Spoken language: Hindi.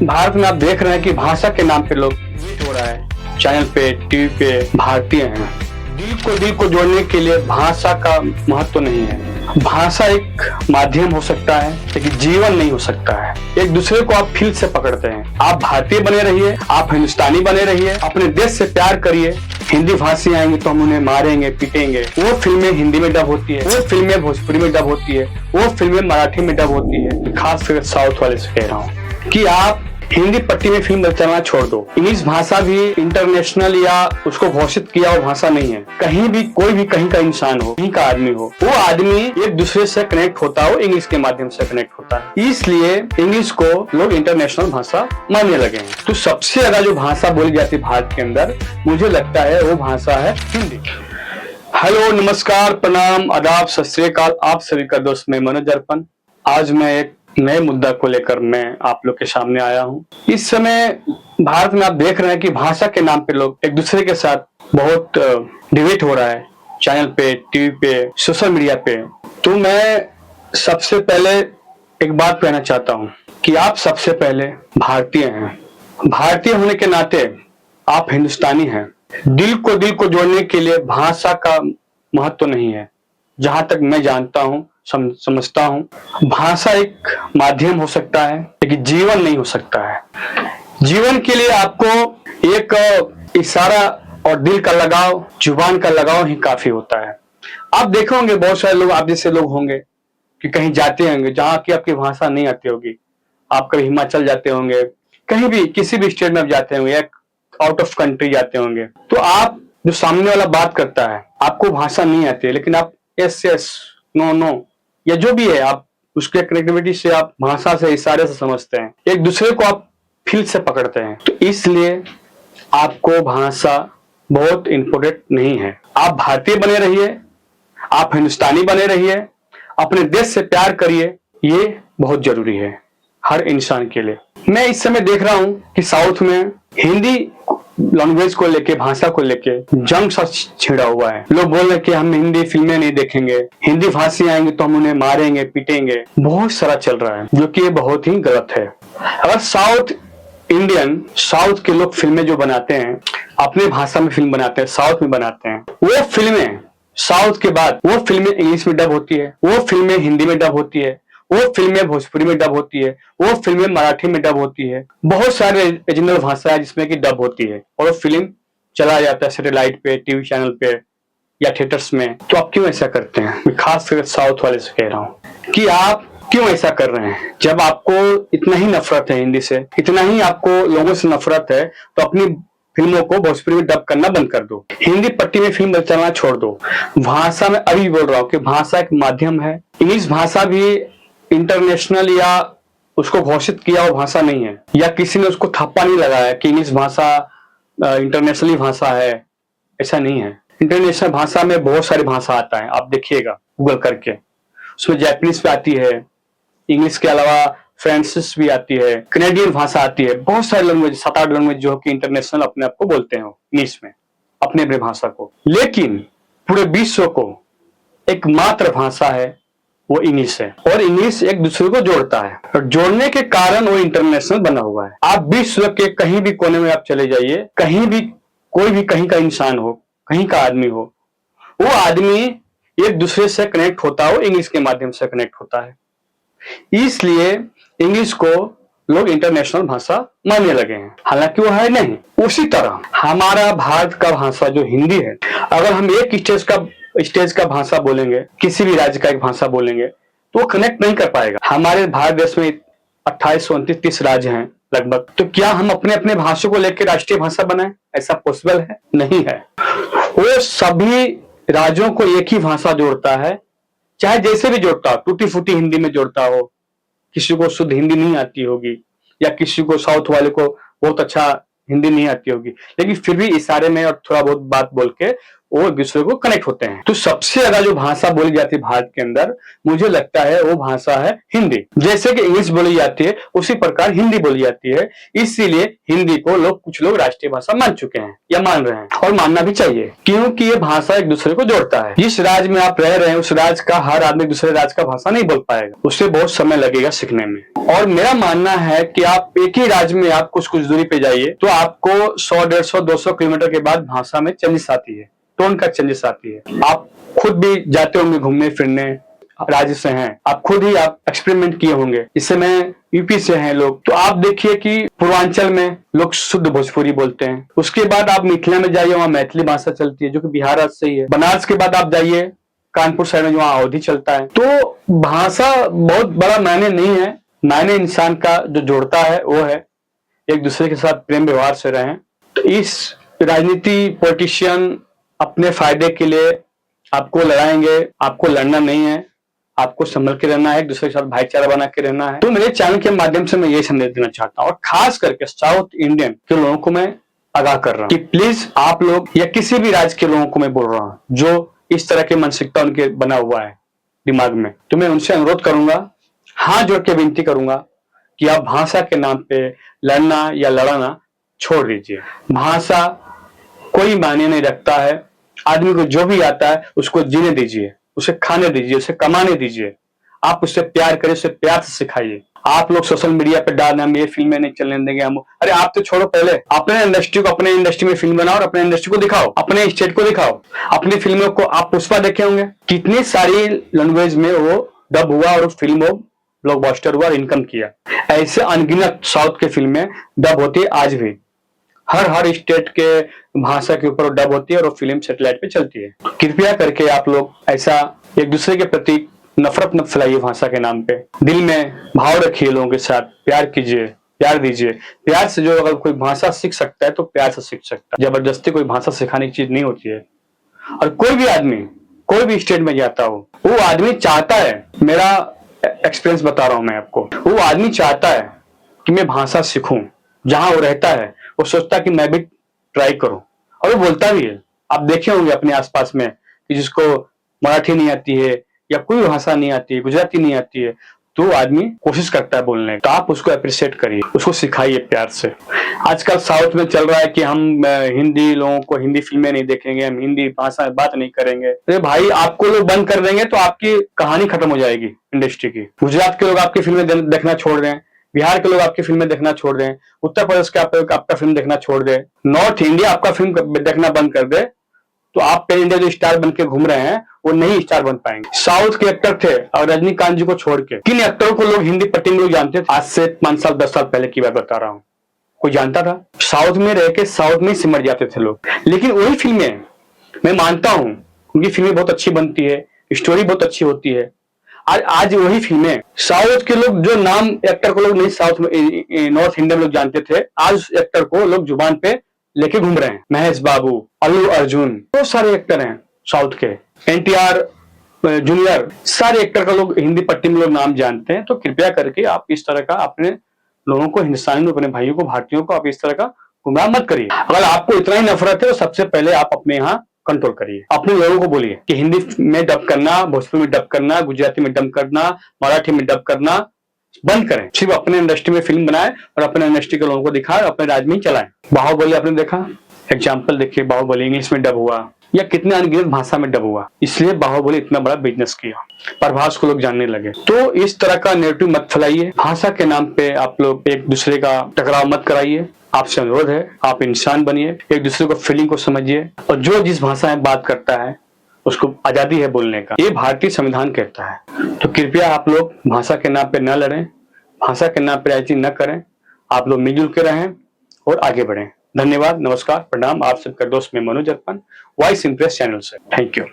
भारत में आप देख रहे हैं कि भाषा के नाम पे लोग हो रहा है, चैनल पे, टीवी पे भारतीय हैं। दिल को जोड़ने के लिए भाषा का महत्व नहीं है। भाषा एक माध्यम हो सकता है, लेकिन जीवन नहीं हो सकता है। एक दूसरे को आप फील से पकड़ते हैं। आप भारतीय बने रहिए, आप हिंदुस्तानी बने रहिए, अपने देश से प्यार करिए। हिंदी भाषी आएंगे तो हम उन्हें मारेंगे, पीटेंगे। वो फिल्में हिंदी में डब होती है, वो फिल्में भोजपुरी में डब होती है, वो फिल्में मराठी में डब होती है। खासकर साउथ वाले से कह रहा हूँ कि आप हिंदी पट्टी में फिल्म चलाना छोड़ दो। इंग्लिश भाषा भी इंटरनेशनल या उसको घोषित किया हुआ भाषा नहीं है। कहीं भी कोई भी कहीं का इंसान हो, कहीं का आदमी हो, वो आदमी एक दूसरे से कनेक्ट होता हो, इंग्लिश के माध्यम से कनेक्ट होता है। इसलिए इंग्लिश को लोग इंटरनेशनल भाषा मानने लगे हैं। तो सबसे ज्यादा जो भाषा बोली जाती है भारत के अंदर, मुझे लगता है वो भाषा है हिंदी। हेलो, नमस्कार, प्रणाम, आदाब, सत श्री अकाल। आप सभी का दोस्त मैं मनोज अर्पण। आज मैं एक नए मुद्दा को लेकर मैं आप लोग के सामने आया हूं। इस समय भारत में आप देख रहे हैं कि भाषा के नाम पे लोग एक दूसरे के साथ बहुत डिबेट हो रहा है, चैनल पे, टीवी पे, सोशल मीडिया पे। तो मैं सबसे पहले एक बात कहना चाहता हूं कि आप सबसे पहले भारतीय हैं। भारतीय होने के नाते आप हिंदुस्तानी हैं। दिल को जोड़ने के लिए भाषा का महत्व नहीं है। जहां तक मैं जानता हूं, समझता हूं, भाषा एक माध्यम हो सकता है, लेकिन जीवन नहीं हो सकता है। जीवन के लिए आपको एक इशारा और दिल का लगाव, जुबान का लगाव ही काफी होता है। आप देखे होंगे बहुत सारे लोग आप जैसे लोग होंगे कि कहीं जाते होंगे जहां की आपकी भाषा नहीं आती होगी। आप कभी हिमाचल जाते होंगे, कहीं भी किसी भी स्टेट में आप जाते होंगे या आउट ऑफ कंट्री जाते होंगे, तो आप जो सामने वाला बात करता है, आपको भाषा नहीं आती है, लेकिन आप यस यस, नो नो या जो भी है, आप उसके कनेक्टिविटी से, आप भाषा से, इशारे से समझते हैं। एक दूसरे को आप फील से पकड़ते हैं। तो इसलिए आपको भाषा बहुत इंपॉर्टेंट नहीं है। आप भारतीय बने रहिए, आप हिंदुस्तानी बने रहिए, अपने देश से प्यार करिए। ये बहुत जरूरी है हर इंसान के लिए। मैं इस समय देख रहा हूं कि साउथ में हिंदी लैंग्वेज को लेके, भाषा को लेके जंग सा छिड़ा हुआ है। लोग बोल रहे हैं कि हम हिंदी फिल्में नहीं देखेंगे, हिंदी भाषी आएंगे तो हम उन्हें मारेंगे, पीटेंगे। बहुत सारा चल रहा है, जो कि ये बहुत ही गलत है। अगर साउथ के लोग फिल्में जो बनाते हैं, अपने भाषा में फिल्म बनाते हैं, साउथ में बनाते हैं, वो फिल्में साउथ के बाद वो फिल्में इंग्लिश में डब होती है, वो फिल्में हिंदी में डब होती है, वो फिल्में भोजपुरी में डब होती है, वो फिल्में मराठी में डब होती है। बहुत सारे रीजनल भाषा है जिसमें कि डब होती है, और वो फिल्म चला जाता है सैटेलाइट पे, टीवी चैनल पे या थिएटर्स में। तो आप क्यों ऐसा करते हैं? मैं खास करके साउथ वाले से कह रहा हूँ कि आप क्यों ऐसा कर रहे हैं। जब आपको इतना ही नफरत है हिंदी से, इतना ही आपको लोगों से नफरत है, तो अपनी फिल्मों को भोजपुरी में डब करना बंद कर दो। हिंदी पट्टी में फिल्म चलाना छोड़ दो। भाषा में अभी बोल रहा हूँ कि भाषा एक माध्यम है। इंग्लिश भाषा भी इंटरनेशनल या उसको घोषित किया हुआ भाषा नहीं है, या किसी ने उसको थप्पा नहीं लगाया कि इंग्लिश भाषा इंटरनेशनली भाषा है। ऐसा नहीं है। इंटरनेशनल भाषा में बहुत सारी भाषा आता है, आप देखिएगा गूगल करके। उसमें जापानीज भी आती है, इंग्लिश के अलावा फ्रांसीसी भी आती है, कैनेडियन भाषा आती है। बहुत सारे लैंग्वेज, 7-8 लैंग्वेज जो कि इंटरनेशनल अपने आप को बोलते हैं इंग्लिश में, अपने अपने भाषा को। लेकिन पूरे विश्व को एक मात्र भाषा है, वो इंग्लिश है। और इंग्लिश एक दूसरे को जोड़ता है, और जोड़ने के कारण वो इंटरनेशनल बना हुआ है। आप विश्व के कहीं भी कोने में आप चले जाइए, कहीं भी कोई भी कहीं का इंसान हो, कहीं का आदमी हो, वो आदमी एक दूसरे से कनेक्ट होता हो, इंग्लिश के माध्यम से कनेक्ट होता है। इसलिए इंग्लिश को लोग इंटरनेशनल भाषा मानने लगे हैं, हालांकि वो है नहीं। उसी तरह हमारा भारत का भाषा जो हिंदी है, अगर हम एक स्टेज का भाषा बोलेंगे, किसी भी राज्य का एक भाषा बोलेंगे, तो वो कनेक्ट नहीं कर पाएगा। हमारे भारत देश में 28, 29, 30 राज्य हैं लगभग। तो क्या हम अपने अपने भाषा को लेकर राष्ट्रीय भाषा बनाएं? ऐसा पॉसिबल है? नहीं है। वो सभी राज्यों को एक ही भाषा जोड़ता है, चाहे जैसे भी जोड़ता हो, टूटी फूटी हिंदी में जोड़ता हो। किसी को शुद्ध हिंदी नहीं आती होगी, या किसी को, साउथ वाले को बहुत अच्छा हिंदी नहीं आती होगी, लेकिन फिर भी इशारे में और थोड़ा बहुत बात बोल के वो एक दूसरे को कनेक्ट होते हैं। तो सबसे ज्यादा जो भाषा बोली जाती है भारत के अंदर, मुझे लगता है वो भाषा है हिंदी। जैसे कि इंग्लिश बोली जाती है उसी प्रकार हिंदी बोली जाती है, इसीलिए हिंदी को कुछ लोग राष्ट्रीय भाषा मान चुके हैं या मान रहे हैं, और मानना भी चाहिए, क्योंकि ये भाषा एक दूसरे को जोड़ता है। जिस राज्य में आप रह रहे हैं उस राज्य का हर आदमी दूसरे राज्य का भाषा नहीं बोल पाएगा, उससे बहुत समय लगेगा सीखने में। और मेरा मानना है कि आप एक ही राज्य में आप कुछ दूरी पे जाइए तो आपको 100, 150, 200 किलोमीटर के बाद भाषा में चेंजेस आती है, टोन का चेंजेस आती है। आप खुद भी जाते होंगे घूमने फिरने, राज्य से हैं, आप खुद ही आप एक्सपेरिमेंट किए होंगे। इससे मैं यूपी से हैं लोग, तो आप देखिए कि पूर्वांचल में लोग शुद्ध भोजपुरी बोलते हैं। उसके बाद आप मिथिला में जाइए, वहां मैथिली भाषा चलती है जो कि बिहार राज्य से ही है। बनारस के बाद आप जाइए कानपुर साइड में, वहां अवधी चलता है। तो भाषा बहुत बड़ा मायने नहीं है, मायने इंसान का जो जोड़ता है वो है एक दूसरे के साथ प्रेम व्यवहार से रहें। तो इस राजनीति पॉलिटिशियन अपने फायदे के लिए आपको लड़ाएंगे, आपको लड़ना नहीं है, आपको संभल के रहना है, एक दूसरे के साथ भाईचारा बना के रहना है। तो मेरे चैनल के माध्यम से मैं ये संदेश देना चाहता हूँ, और खास करके साउथ इंडियन के लोगों को मैं आगाह कर रहा हूँ कि प्लीज आप लोग, या किसी भी राज्य के लोगों को मैं बोल रहा हूँ जो इस तरह की मानसिकता उनके बना हुआ है दिमाग में, तो मैं उनसे अनुरोध करूंगा, हाथ जोड़ के विनती करूंगा कि आप भाषा के नाम पे लड़ना या लड़ाना छोड़ दीजिए। भाषा कोई मायने नहीं रखता है, आदमी को जो भी आता है उसको जीने दीजिए, उसे खाने दीजिए, उसे कमाने दीजिए। आप उससे प्यार करिए, उसे प्यार से सिखाइए। आप लोग सोशल मीडिया पे डालना हम ये फिल्में नहीं चलने देंगे हम, अरे आप तो छोड़ो, पहले अपने इंडस्ट्री को, अपने इंडस्ट्री में फिल्म बनाओ और अपने इंडस्ट्री को दिखाओ, अपने स्टेट को दिखाओ। अपनी फिल्मों को आप पुष्पा देखे होंगे, कितनी सारी लैंग्वेज में वो डब हुआ और फिल्म ब्लॉकबस्टर हुआ और इनकम किया। ऐसे अनगिनत साउथ के फिल्में डब होती है आज भी, हर स्टेट के भाषा के ऊपर डब होती है और वो फिल्म सैटेलाइट पे चलती है। कृपया करके आप लोग ऐसा एक दूसरे के प्रति नफरत मत फैलाइए भाषा के नाम पे। दिल में भाव रखिए, लोगों के साथ प्यार कीजिए, प्यार दीजिए। प्यार से जो अगर कोई भाषा सीख सकता है तो प्यार से सीख सकता है, जबरदस्ती कोई भाषा सिखाने की चीज नहीं होती है। और कोई भी आदमी कोई भी स्टेट में जाता हो, वो आदमी चाहता है, मेरा एक्सपीरियंस बता रहा हूं मैं आपको, वो आदमी चाहता है कि मैं भाषा सीखूं। जहां वो रहता है वो सोचता है कि मैं भी ट्राई करूं, और वो बोलता भी है। आप देखे होंगे अपने आसपास में कि जिसको मराठी नहीं आती है या कोई भाषा नहीं आती है, गुजराती नहीं आती है, तो आदमी कोशिश करता है बोलने। तो आप उसको अप्रिशिएट करिए, उसको सिखाइए प्यार से। आजकल साउथ में चल रहा है कि हम हिंदी लोगों को हिंदी फिल्में नहीं देखेंगे, हम हिंदी भाषा में बात नहीं करेंगे। अरे भाई, आपको लोग बंद कर देंगे तो आपकी कहानी खत्म हो जाएगी इंडस्ट्री की। गुजरात के लोग आपकी फिल्में देखना छोड़ रहे हैं, बिहार के लोग आपकी फिल्में देखना छोड़ दें, उत्तर प्रदेश के आपका फिल्म देखना छोड़ दे, नॉर्थ इंडिया आपका फिल्म देखना बंद कर दे, तो आप पैन इंडिया जो स्टार बन के घूम रहे हैं वो नहीं स्टार बन पाएंगे। साउथ के एक्टर थे, और रजनीकांत जी को छोड़ के किन एक्टरों को लोग हिंदी पट्टी में लोग जानते थे? आज से 5 साल 10 साल पहले की बात बता रहा हूँ, कोई जानता था? साउथ में रह के साउथ में सिमट जाते थे लोग। लेकिन वही फिल्में मैं मानता हूँ, उनकी फिल्में बहुत अच्छी बनती है, स्टोरी बहुत अच्छी होती है। आज वही फिल्में साउथ के लोग, जो नाम एक्टर को लोग नहीं साउथ में नॉर्थ इंडिया में लोग जानते थे, आज एक्टर को लोग जुबान पे लेके घूम रहे हैं। महेश बाबू, अल्लू अर्जुन, बहुत सारे एक्टर हैं साउथ के, NTR जूनियर, सारे एक्टर का लोग हिंदी पट्टी में लोग नाम जानते हैं। तो कृपया करके आप इस तरह का अपने लोगों को, हिंदुस्तानी अपने भाइयों को, भारतीयों को आप इस तरह का गुमराह मत करिए। अगर आपको इतना ही नफरत है तो सबसे पहले आप अपने यहाँ कंट्रोल करिए। अपने लोगों को बोलिए कि हिंदी में डब करना, भोजपुरी में डब करना, गुजराती में डब करना, मराठी में डब करना बंद करें। सिर्फ अपने इंडस्ट्री में फिल्म बनाए और अपने इंडस्ट्री के लोगों को दिखाए, अपने राज्य में ही चलाएं। बाहुबली आपने देखा, एग्जाम्पल देखिए, बाहुबली इंग्लिश में डब हुआ या कितने अनगिनत भाषा में डब हुआ, इसलिए बाहुबली इतना बड़ा बिजनेस किया, प्रभास को लोग जानने लगे। तो इस तरह का नेगेटिव मत फैलाइए, भाषा के नाम पे आप लोग एक दूसरे का टकराव मत कराइए। आपसे अनुरोध है, आप इंसान बनिए, एक दूसरे को फीलिंग को समझिए, और जो जिस भाषा में बात करता है उसको आजादी है बोलने का, ये भारतीय संविधान कहता है। तो कृपया आप लोग भाषा के नाम पे न लड़ें, भाषा के नाम पे राजनीति न करें। आप लोग मिलजुल के रहें और आगे बढ़ें। धन्यवाद, नमस्कार, प्रणाम। आप सबका दोस्त मैं मनोज अर्पण, वॉइस इंप्रेस चैनल से। Thank you.